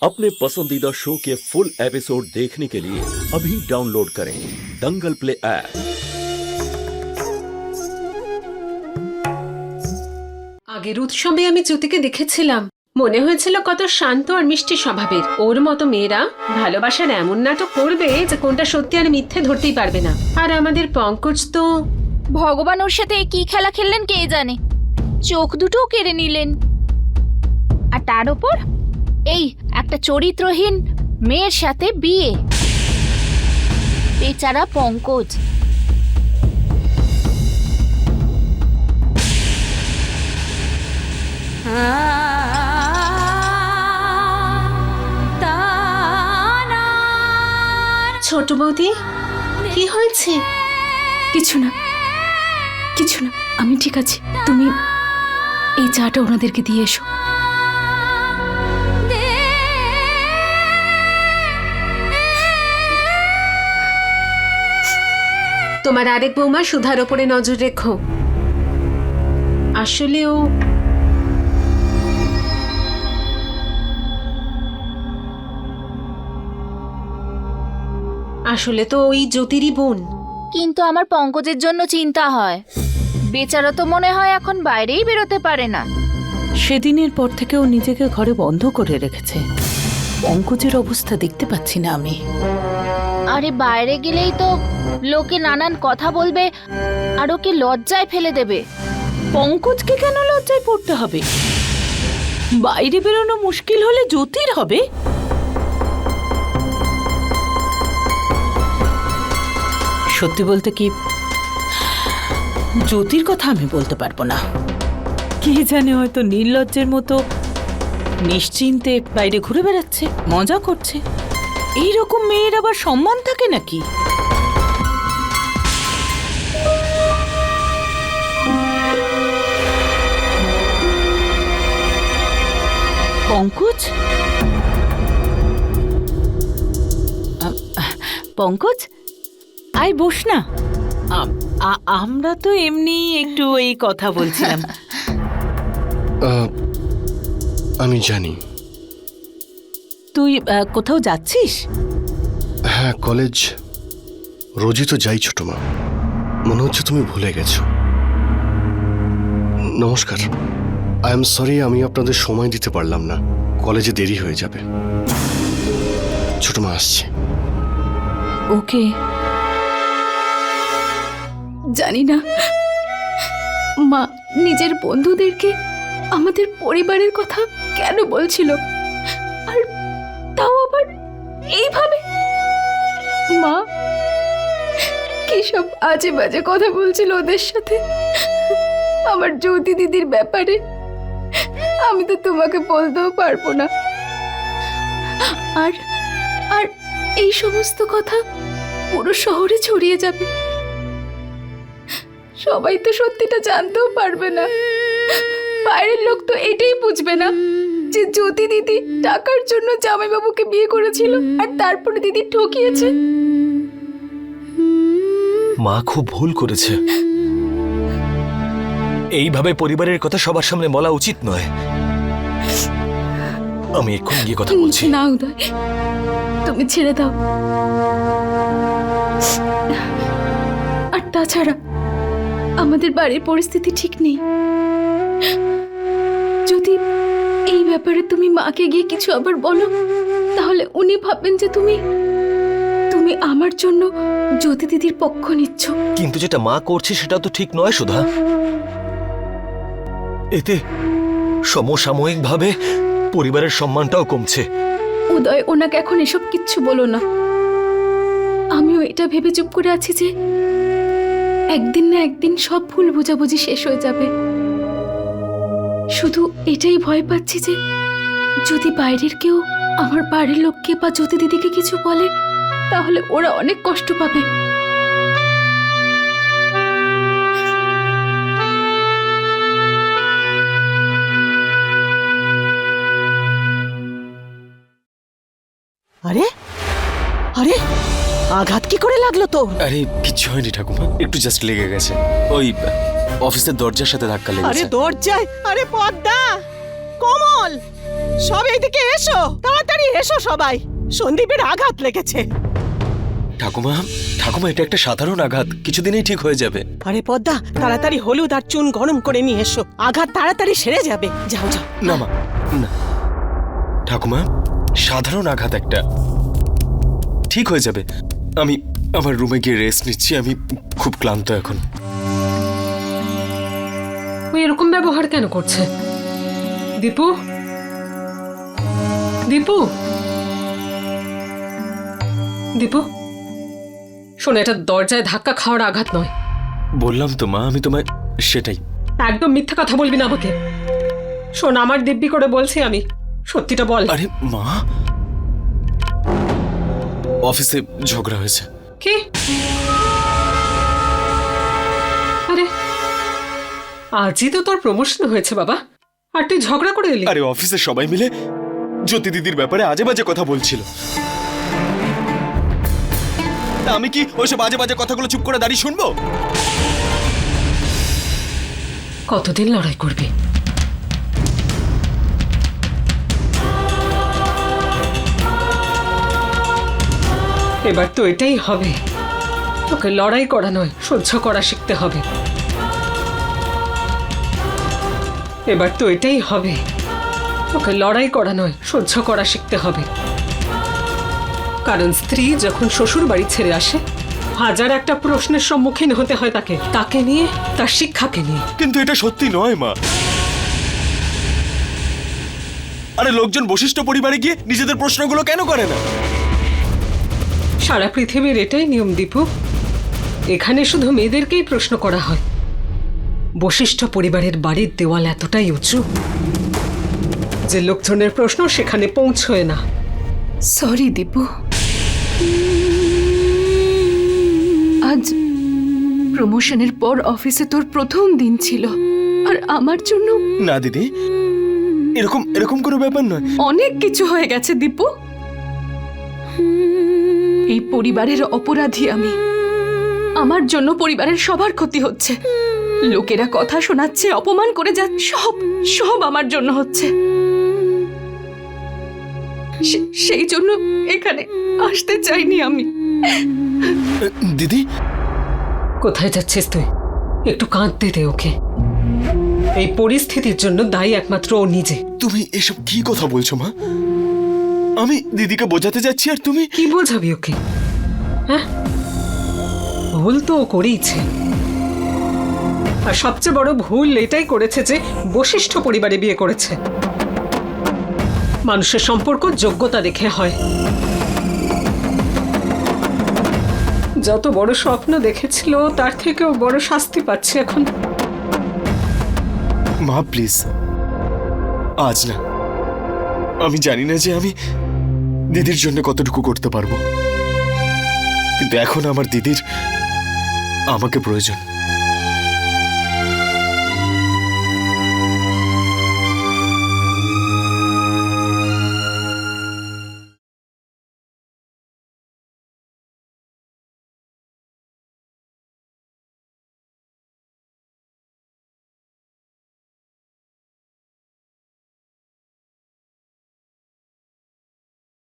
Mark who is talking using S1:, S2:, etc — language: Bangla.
S1: अपने पसंदीदा शो के फुल एपिसोड देखने के लिए अभी डाउनलोड करें दंगल प्ले ऐप।
S2: আগের উৎসবে আমি জ্যোতিকে দেখেছিলাম, মনে হয়েছিল কত শান্ত আর মিষ্টি স্বভাবের। ওর মতো মেয়েরা ভালোবাসার এমন নাটক করবে যে কোনটা সত্যি আর মিথ্যে ধরতেই পারবে না। আর আমাদের পঙ্কজ তো
S3: ভগবান ওর সাথে কি খেলা খেললেন কে জানে, চোখ দুটো কেড়ে নিলেন। আর তার উপর এই একটা চরিত্রহীন মেয়ের সাথে বিয়ে। বেচারা পঙ্কজ।
S2: ছোট বৌদি, কি হয়েছে?
S4: কিছু না, কিছু না, আমি ঠিক আছি। তুমি এই চাটা ওনাদেরকে দিয়ে এসো।
S2: তোমার আরেক বৌমা সুধার ওপরে নজর রেখো। আসলে তো ওই জ্যোতিরই বোন।
S3: কিন্তু আমার পঙ্কজের জন্য চিন্তা হয়। বেচারা তো মনে হয় এখন বাইরেই বেরোতে পারে না।
S4: সেদিনের পর থেকে ও নিজেকে ঘরে বন্ধ করে রেখেছে। পঙ্কজের অবস্থা দেখতে পাচ্ছি না আমি।
S3: আরে বাইরে গেলেই তো লোকে নানান কথা বলবে আর ওকে লজ্জায় ফেলে দেবে।
S4: পঙ্কজকে কেন লজ্জায় পড়তে হবে? বাইরে বেরোনো মুশকিল হলে জ্যোতির হবে। সত্যি বলতে কি, জ্যোতির কথা আমি বলতে পারবো না। কি জানে, হয়তো নির্লজ্জের মতো নিশ্চিন্তে বাইরে ঘুরে বেড়াচ্ছে, মজা করছে। এইরকম মেয়ের আবার সম্মান থাকে নাকি? পঙ্কজ, পঙ্কজ, আয় বস না। আমরা তো এমনি একটু এই কথা বলছিলাম।
S5: আমি জানি।
S4: তুই কোথাও যাচ্ছিস?
S5: হ্যাঁ, কলেজ রোজই তো যাই ছোট মা। মনে হচ্ছে তুমি ভুলে গেছো। নমস্কার, আই এম সরি, আমি আপনাদের সময় দিতে পারলাম না। কলেজে দেরি হয়ে যাবে। ছোট মা আসছে।
S4: ওকে, জানি না মা নিজের বন্ধুদেরকে আমাদের পরিবারের কথা কেন বলছিল, আর তাও আবার এইভাবে। মা কি সব আজে বাজে কথা বলছিল ওদের সাথে আমার জ্যোতি দিদির ব্যাপারে। আমি তো তোমাকে বলতেও পারবো না। আর আর এই সমস্ত কথা পুরো শহরে ছড়িয়ে যাবে। সবাই তো সত্যিটা জানতেও পারবে না। বাইরের লোক তো এটাই বুঝবে না যে জ্যোতি দিদি টাকার জন্য জামাইবাবুকে বিয়ে করেছিল আর তারপরে দিদি ঠকিয়েছে।
S6: মা খুব ভুল করেছে। এইভাবে পরিবারের কথা সবার সামনে বলা উচিত নয়। আমি এক্ষুনি গিয়ে কথা বলছি।
S4: না উদয়, তুমি ছেড়ে দাও। আর তাছাড়া আমাদের বাড়ির পরিস্থিতি ঠিক নেই। যদি এই ব্যাপারে তুমি মাকে গিয়ে কিছু আবার বলো, তাহলে উনি ভাববেন যে তুমি আমার জন্য জ্যোতি দিদির পক্ষ নিচ্ছ।
S6: কিন্তু যেটা মা করছে সেটা তো ঠিক নয় সুধা। এতে সমসাময়িকভাবে পরিবারের সম্মানটাও কমছে।
S4: উদয়, ওনাকে এখন এসব কিচ্ছু বলো না। আমিও এটা ভেবে চুপ করে আছি যে একদিন না একদিন সব ভুল বোঝাবুঝি শেষ হয়ে যাবে। শুধু এটাই ভয় পাচ্ছি যে যদি বাইরের কেউ আমার বাড়ির লোককে বা জ্যোতি দিদিকে কিছু বলে, তাহলে ওরা অনেক কষ্ট পাবে।
S7: আরে আরে, আঘাত কি করে লাগলো তো?
S6: আরে কিচ্ছু হয়নি ঠাকুমা, একটু জাস্ট লেগে গেছে। ওই অফিসের দরজার সাথে ধাক্কা লেগেছে।
S7: আরে দরজায়, আরে পর্দা, কমল, সব এইদিকে এসো, তাড়াতাড়ি এসো সবাই, সন্দীপের আঘাত লেগেছে।
S6: ঠাকুমা ঠাকুমা, এটা একটা সাধারণ আঘাত, কিছুদিনেই ঠিক হয়ে যাবে।
S7: আরে পদ্মা, তাড়াতাড়ি হলুদ আর চুন গরম করে নিয়ে এসো, আঘাত তাড়াতাড়ি সেরে যাবে। যাও যাও।
S6: না মা, না ঠাকুমা, সাধারণ আঘাত একটা, ঠিক হয়ে যাবে। আমি আমার রুমে গিয়ে রেস্ট নিচ্ছি, আমি খুব ক্লান্ত এখন।
S2: ও এরকম ব্যবহার কেন করছে? দীপু, দীপু, দীপু, শোনো, এটা দরজায় ধাক্কা খাওয়ার আঘাত নয়।
S6: বললাম তো মা, আমি তোমায় সেটাই।
S2: একদম মিথ্যা কথা বলবি না আমাকে। শোন, আমার দিব্যি করে বলছি আমি, সত্যিটা বল।
S6: আরে মা, অফিসে ঝগড়া হয়েছে।
S2: কি? আরে আজই তো তোর প্রমোশন হয়েছে বাবা, আর তুই ঝগড়া করে এলি?
S6: আরে অফিসে সবাই মিলে জ্যোতি দিদির ব্যাপারে আজে বাজে কথা বলছিল। তা আমি কি ওইসব বাজে বাজে কথাগুলো চুপ করে দাঁড়িয়ে শুনবো?
S2: কতদিন লড়াই করবি? এবার তো এটাই হবে, তোকে লড়াই করা নয়, সহ্য করা শিখতে হবে। এবার তো এটাই হবে, তোকে লড়াই করা নয়, সহ্য করা শিখতে হবে। কারণ স্ত্রী যখন শ্বশুর বাড়ি ছেড়ে আসে, হাজার একটা প্রশ্নের সম্মুখীন হতে হয় তাকে, তাকে নিয়ে, তার শিক্ষাকে নিয়ে।
S6: কিন্তু এটা সত্যি নয় মা। আরে লোকজন বশিষ্ঠ পরিবারে গিয়ে নিজেদের প্রশ্নগুলো কেন করে না?
S2: সারা পৃথিবীর এটাই নিয়ম দীপু, এখানে শুধু মেয়েদেরকেই প্রশ্ন করা হয়। বশিষ্ঠ পরিবারের বাড়ির দেওয়াল এতটাই উঁচু যে লোকজনের প্রশ্ন সেখানে পৌঁছয় না।
S8: সরি দীপু, আজ প্রমোশনের পর অফিসে তোর প্রথম দিন ছিল, আর আমার জন্য
S6: না দিদি, এরকম এরকম কোনো ব্যাপার নয়।
S8: অনেক কিছু হয়ে গেছে দীপু। এই পরিবারের অপরাধী আমি। আমার জন্য পরিবারের সবার ক্ষতি হচ্ছে, লোকেরা কথা শোনাচ্ছে, অপমান করে যাচ্ছে, সব সব আমার জন্য হচ্ছে। সেই জন্য এখানে আসতে চাইনি আমি।
S6: দিদি,
S2: কোথায় যাচ্ছিস তুই? একটু কাঁদতে দে ওকে। এই পরিস্থিতির জন্য দায়ী একমাত্র ও নিজে।
S6: তুমি এসব কি কথা বলছো মা? আমি দিদিকে বোঝাতে যাচ্ছি আর তুমি
S2: কি বোঝাবি ওকে? হ্যাঁ, ভুল তো ও করেইছে, আর সবচেয়ে বড় ভুল এটাই করেছে যে বশিষ্ঠ পরিবারে বিয়ে করেছে। মানুষের সম্পর্ক যোগ্যতা দেখে হয়। যত বড় স্বপ্ন দেখেছিল তার থেকেও বড় শাস্তি পাচ্ছে এখন।
S6: মা প্লিজ, আজ না। আমি জানি না যে আমি দিদির জন্য কতটুকু করতে পারবো, কিন্তু এখন আমার দিদির আমাকে প্রয়োজন।